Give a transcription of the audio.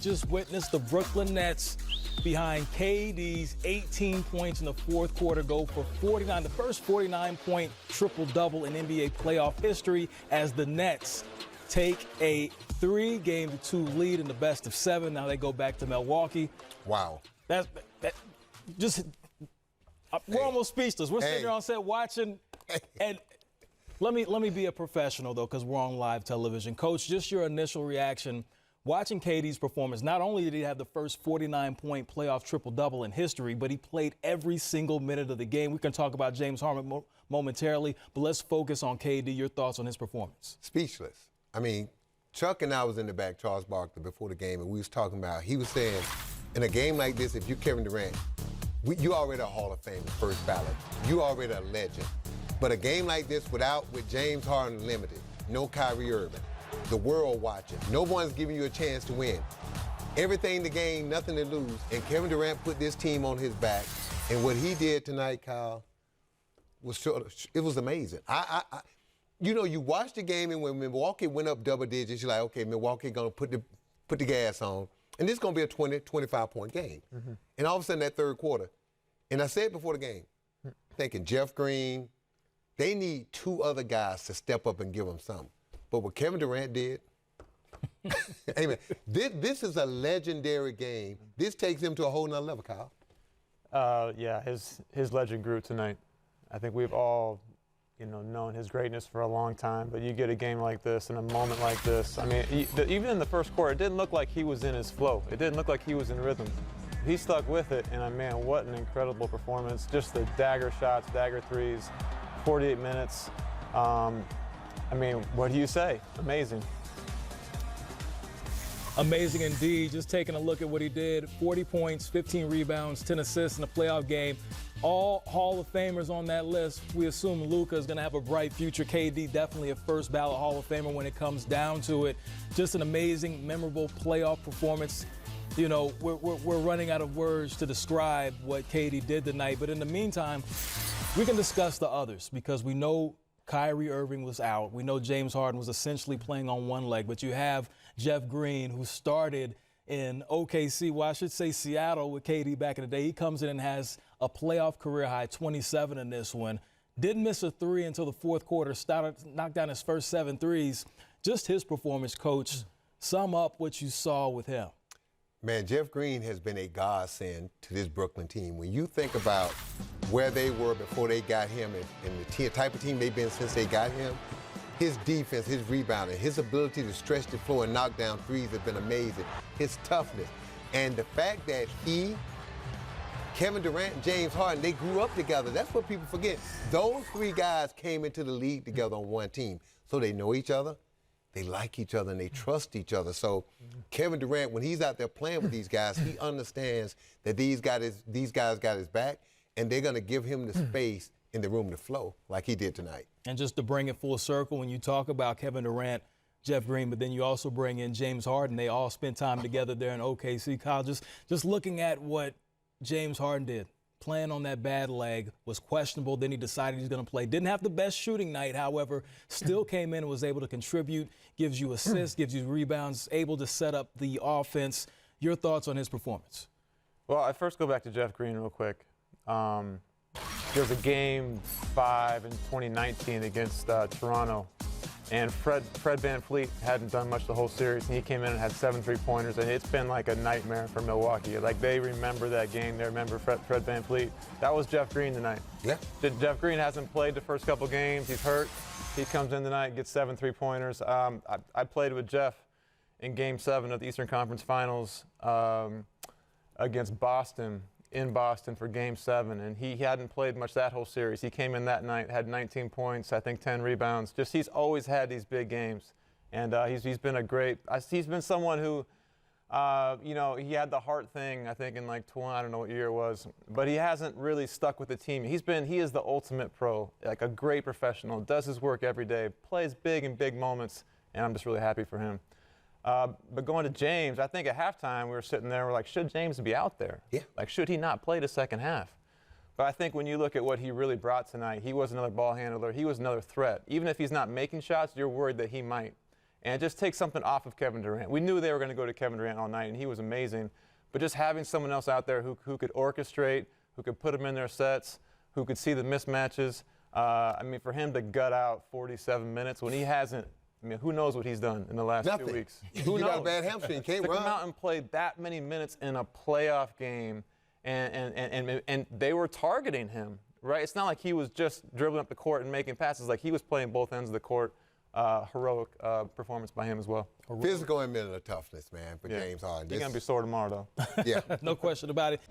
just witnessed the Brooklyn Nets behind KD's 18 points in the fourth quarter go for 49, the first 49-point triple-double in NBA playoff history as the Nets take a 3-2 lead in the best of 7. Now they go back to Milwaukee. Wow. We're almost speechless. We're sitting there on set watching, and let me be a professional, though, because we're on live television. Coach, just your initial reaction watching KD's performance. Not only did he have the first 49-point playoff triple-double in history, but he played every single minute of the game. We can talk about James Harden momentarily, but let's focus on KD. Your thoughts on his performance? Speechless. I mean, Chuck and I was in the back, Charles Barkley, before the game, and we was talking about, he was saying, in a game like this, if you're Kevin Durant, you already a Hall of Fame, first ballot. You already a legend. But a game like this with James Harden limited, no Kyrie Irving, the world watching, no one's giving you a chance to win. Everything to gain, nothing to lose. And Kevin Durant put this team on his back. And what he did tonight, Kyle, it was amazing. You watch the game, and when Milwaukee went up double digits, you're like, okay, Milwaukee gonna put the gas on. And this is gonna be a 20, 25-point game. Mm-hmm. And all of a sudden, that third quarter, and I said before the game, thinking Jeff Green, they need 2 other guys to step up and give them something. But what Kevin Durant did, hey man, this is a legendary game. This takes him to a whole nother level, Kyle. Yeah, his legend grew tonight. I think we've all, known his greatness for a long time. But you get a game like this and a moment like this. I mean, even in the first quarter, it didn't look like he was in his flow. It didn't look like he was in rhythm. He stuck with it, and man, what an incredible performance. Just the dagger shots, dagger threes, 48 minutes. I mean, what do you say? Amazing. Amazing indeed. Just taking a look at what he did. 40 points, 15 rebounds, 10 assists in a playoff game. All Hall of Famers on that list. We assume Luka is going to have a bright future. KD definitely a first ballot Hall of Famer when it comes down to it. Just an amazing, memorable playoff performance. We're running out of words to describe what KD did tonight. But in the meantime, we can discuss the others because we know Kyrie Irving was out. We know James Harden was essentially playing on one leg. But you have Jeff Green, who started in OKC, well, I should say Seattle with KD back in the day. He comes in and has a playoff career high, 27 in this one. Didn't miss a 3 until the fourth quarter, knocked down his first 7 threes. Just his performance, Coach. Sum up what you saw with him. Man, Jeff Green has been a godsend to this Brooklyn team. When you think about where they were before they got him and the type of team they've been since they got him, his defense, his rebounding, his ability to stretch the floor and knock down threes have been amazing. His toughness. And the fact that Kevin Durant and James Harden, they grew up together. That's what people forget. Those 3 guys came into the league together on one team. So they know each other, they like each other, and they trust each other. So Kevin Durant, when he's out there playing with these guys, he understands that these guys got his back, and they're going to give him the space in the room to flow like he did tonight. And just to bring it full circle, when you talk about Kevin Durant, Jeff Green, but then you also bring in James Harden. They all spent time together there in OKC. Kyle, just looking at what James Harden did, playing on that bad leg, was questionable. Then he decided he's going to play. Didn't have the best shooting night, however, still came in and was able to contribute, gives you assists, gives you rebounds, able to set up the offense. Your thoughts on his performance? Well, I first go back to Jeff Green real quick. There was a game 5 in 2019 against Toronto, and Fred VanVleet hadn't done much the whole series, and he came in and had 7 3-pointers, and it's been like a nightmare for Milwaukee. Like, they remember that game. They remember Fred VanVleet. That was Jeff Green tonight. Yeah. Jeff Green hasn't played the first couple games. He's hurt. He comes in tonight and gets 7 3-pointers. I played with Jeff in Game 7 of the Eastern Conference Finals against Boston, in Boston for Game 7, and he hadn't played much that whole series. He came in that night, had 19 points, I think 10 rebounds. Just, he's always had these big games, and he's been he's been someone who, he had the heart thing, I think, in like 20, I don't know what year it was, but he hasn't really stuck with the team. He is the ultimate pro, like a great professional, does his work every day, plays big in big moments, and I'm just really happy for him. But going to James, I think at halftime we were sitting there, we're like, should James be out there? Yeah. Like, should he not play the second half? But I think when you look at what he really brought tonight, he was another ball handler. He was another threat. Even if he's not making shots, you're worried that he might. and just take something off of Kevin Durant. We knew they were going to go to Kevin Durant all night, and he was amazing. But just having someone else out there who could orchestrate, who could put them in their sets, who could see the mismatches. I mean, for him to gut out 47 minutes when he hasn't, I mean, who knows what he's done in the last 2 weeks? Who knows? Got a bad hamstring, can't to run. come out and play that many minutes in a playoff game, and they were targeting him, right? It's not like he was just dribbling up the court and making passes. Like he was playing both ends of the court. Heroic performance by him as well. Physical and mental toughness, man, for James Harden. He's going to be sore tomorrow, though. Yeah. No question about it.